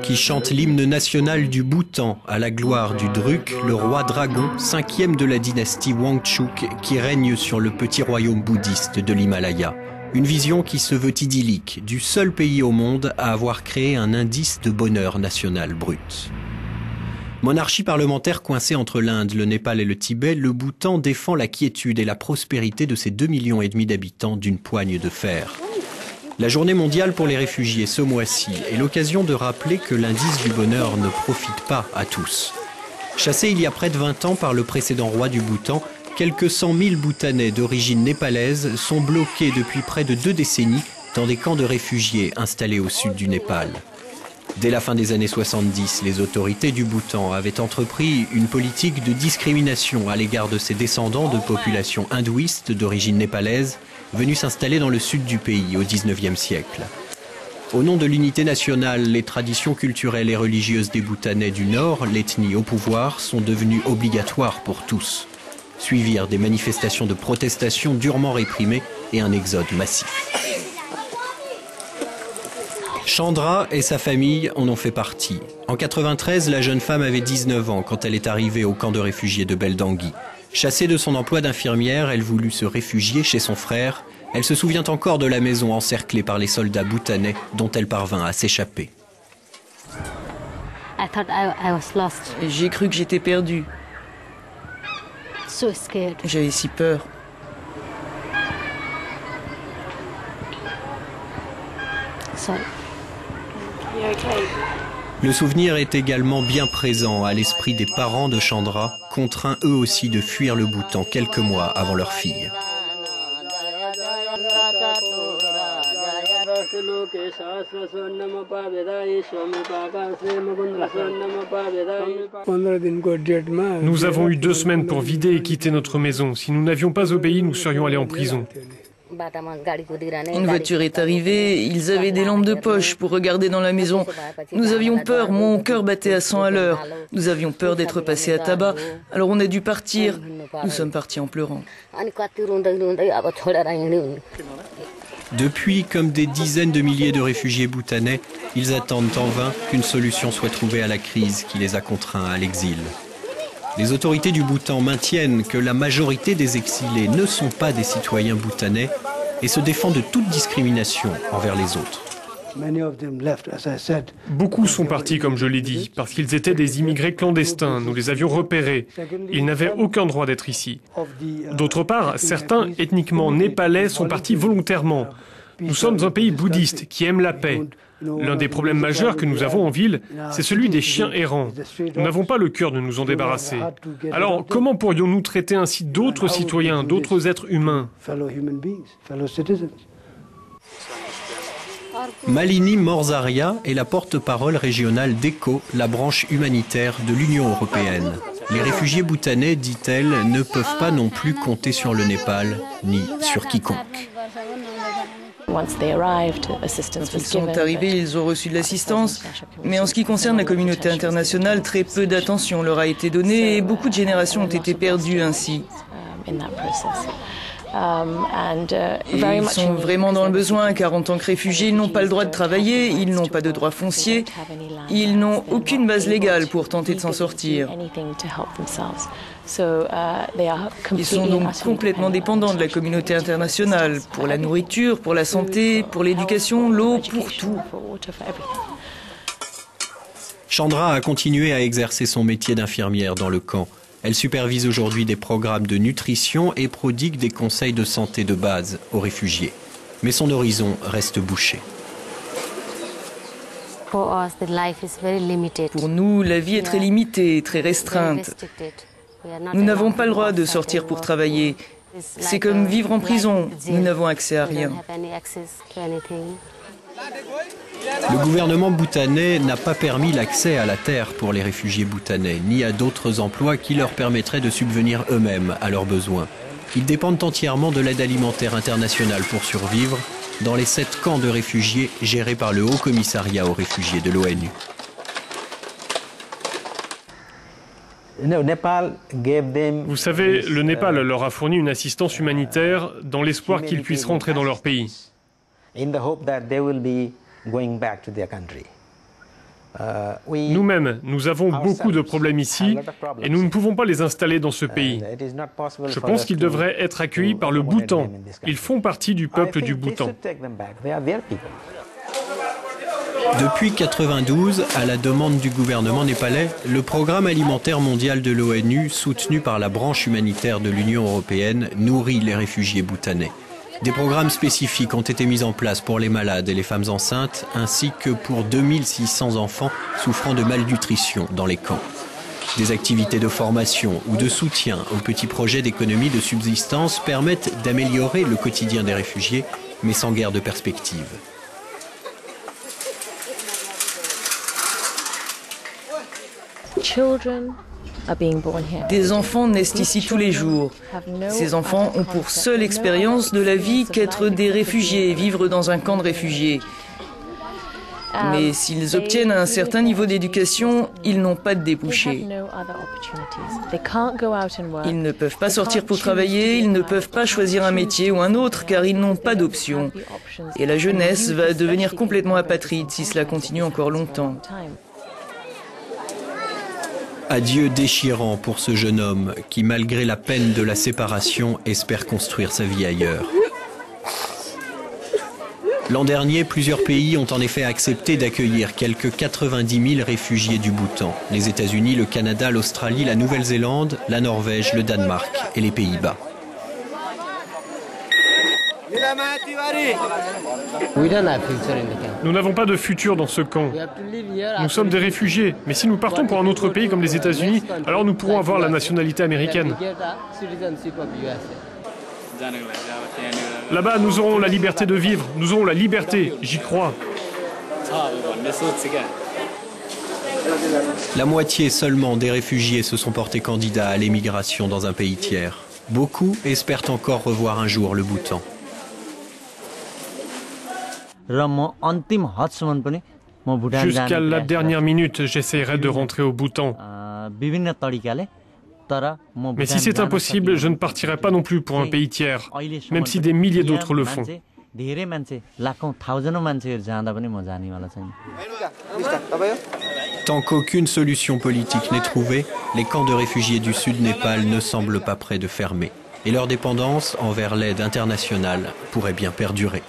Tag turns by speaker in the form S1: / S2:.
S1: qui chante l'hymne national du Bhoutan à la gloire du Druk, le roi dragon, 5e de la dynastie Wangchuk, qui règne sur le petit royaume bouddhiste de l'Himalaya. Une vision qui se veut idyllique, du seul pays au monde à avoir créé un indice de bonheur national brut. Monarchie parlementaire coincée entre l'Inde, le Népal et le Tibet, le Bhoutan défend la quiétude et la prospérité de ses 2,5 millions d'habitants d'une poigne de fer. La journée mondiale pour les réfugiés ce mois-ci est l'occasion de rappeler que l'indice du bonheur ne profite pas à tous. Chassés il y a près de 20 ans par le précédent roi du Bhoutan, quelques 100 000 Bhoutanais d'origine népalaise sont bloqués depuis près de 2 décennies dans des camps de réfugiés installés au sud du Népal. Dès la fin des années 70, les autorités du Bhoutan avaient entrepris une politique de discrimination à l'égard de ces descendants de populations hindouistes d'origine népalaise venus s'installer dans le sud du pays au XIXe siècle. Au nom de l'unité nationale, les traditions culturelles et religieuses des Bhoutanais du Nord, l'ethnie au pouvoir, sont devenues obligatoires pour tous. Suivirent des manifestations de protestation durement réprimées et un exode massif. Chandra et sa famille en ont fait partie. En 93, la jeune femme avait 19 ans quand elle est arrivée au camp de réfugiés de Beldangui. Chassée de son emploi d'infirmière, elle voulut se réfugier chez son frère. Elle se souvient encore de la maison encerclée par les soldats bhoutanais dont elle parvint à s'échapper.
S2: J'ai cru que j'étais perdue. J'avais si peur.
S1: Le souvenir est également bien présent à l'esprit des parents de Chandra, contraints eux aussi de fuir le Bhoutan quelques mois avant leur fille.
S3: Nous avons eu 2 semaines pour vider et quitter notre maison. Si nous n'avions pas obéi, nous serions allés en prison.
S2: Une voiture est arrivée, ils avaient des lampes de poche pour regarder dans la maison. Nous avions peur, mon cœur battait à 100 à l'heure. Nous avions peur d'être passés à tabac, alors on a dû partir. Nous sommes partis en pleurant.
S1: Depuis, comme des dizaines de milliers de réfugiés bhoutanais, ils attendent en vain qu'une solution soit trouvée à la crise qui les a contraints à l'exil. Les autorités du Bhoutan maintiennent que la majorité des exilés ne sont pas des citoyens bhoutanais et se défendent de toute discrimination envers les autres.
S3: Beaucoup sont partis, comme je l'ai dit, parce qu'ils étaient des immigrés clandestins. Nous les avions repérés. Ils n'avaient aucun droit d'être ici. D'autre part, certains ethniquement népalais sont partis volontairement. Nous sommes un pays bouddhiste qui aime la paix. L'un des problèmes majeurs que nous avons en ville, c'est celui des chiens errants. Nous n'avons pas le cœur de nous en débarrasser. Alors, comment pourrions-nous traiter ainsi d'autres citoyens, d'autres êtres humains ?
S1: Malini Morzaria est la porte-parole régionale d'ECHO, la branche humanitaire de l'Union européenne. Les réfugiés bhoutanais, dit-elle, ne peuvent pas non plus compter sur le Népal, ni sur quiconque.
S2: Quand ils sont arrivés, ils ont reçu de l'assistance. Mais en ce qui concerne la communauté internationale, très peu d'attention leur a été donnée et beaucoup de générations ont été perdues ainsi. Et ils sont vraiment dans le besoin car en tant que réfugiés, ils n'ont pas le droit de travailler, ils n'ont pas de droits fonciers, ils n'ont aucune base légale pour tenter de s'en sortir. Ils sont donc complètement dépendants de la communauté internationale pour la nourriture, pour la santé, pour l'éducation, l'eau, pour tout.
S1: Chandra a continué à exercer son métier d'infirmière dans le camp. Elle supervise aujourd'hui des programmes de nutrition et prodigue des conseils de santé de base aux réfugiés. Mais son horizon reste bouché.
S4: Pour
S2: nous, la vie est très limitée, très restreinte. Nous n'avons pas le droit de sortir pour travailler. C'est comme vivre en prison. Nous n'avons accès à rien.
S1: Le gouvernement bhoutanais n'a pas permis l'accès à la terre pour les réfugiés bhoutanais, ni à d'autres emplois qui leur permettraient de subvenir eux-mêmes à leurs besoins. Ils dépendent entièrement de l'aide alimentaire internationale pour survivre dans les 7 camps de réfugiés gérés par le Haut Commissariat aux réfugiés de l'ONU.
S3: Vous savez, le Népal leur a fourni une assistance humanitaire dans l'espoir qu'ils puissent rentrer dans leur pays. Nous-mêmes, nous avons beaucoup de problèmes ici et nous ne pouvons pas les installer dans ce pays. Je pense qu'ils devraient être accueillis par le Bhoutan. Ils font partie du peuple du Bhoutan.
S1: Depuis 1992, à la demande du gouvernement népalais, le Programme alimentaire mondial de l'ONU, soutenu par la branche humanitaire de l'Union européenne, nourrit les réfugiés bhoutanais. Des programmes spécifiques ont été mis en place pour les malades et les femmes enceintes, ainsi que pour 2600 enfants souffrant de malnutrition dans les camps. Des activités de formation ou de soutien aux petits projets d'économie de subsistance permettent d'améliorer le quotidien des réfugiés, mais sans guère de perspective.
S2: Des enfants naissent ici tous les jours. Ces enfants ont pour seule expérience de la vie qu'être des réfugiés et vivre dans un camp de réfugiés. Mais s'ils obtiennent un certain niveau d'éducation, ils n'ont pas de débouchés. Ils ne peuvent pas sortir pour travailler, ils ne peuvent pas choisir un métier ou un autre car ils n'ont pas d'option. Et la jeunesse va devenir complètement apatride si cela continue encore longtemps.
S1: Adieu déchirant pour ce jeune homme qui, malgré la peine de la séparation, espère construire sa vie ailleurs. L'an dernier, plusieurs pays ont en effet accepté d'accueillir quelques 90 000 réfugiés du Bhoutan. Les États-Unis, le Canada, l'Australie, la Nouvelle-Zélande, la Norvège, le Danemark et les Pays-Bas.
S3: Nous n'avons pas de futur dans ce camp. Nous sommes des réfugiés, mais si nous partons pour un autre pays comme les États-Unis, alors nous pourrons avoir la nationalité américaine. Là-bas, nous aurons la liberté de vivre, nous aurons la liberté, j'y crois.
S1: La moitié seulement des réfugiés se sont portés candidats à l'émigration dans un pays tiers. Beaucoup espèrent encore revoir un jour le Bhoutan.
S3: Jusqu'à la dernière minute, j'essaierai de rentrer au Bhoutan. Mais si c'est impossible, je ne partirai pas non plus pour un pays tiers, même si des milliers d'autres le font.
S1: Tant qu'aucune solution politique n'est trouvée, les camps de réfugiés du Sud Népal ne semblent pas près de fermer. Et leur dépendance envers l'aide internationale pourrait bien perdurer.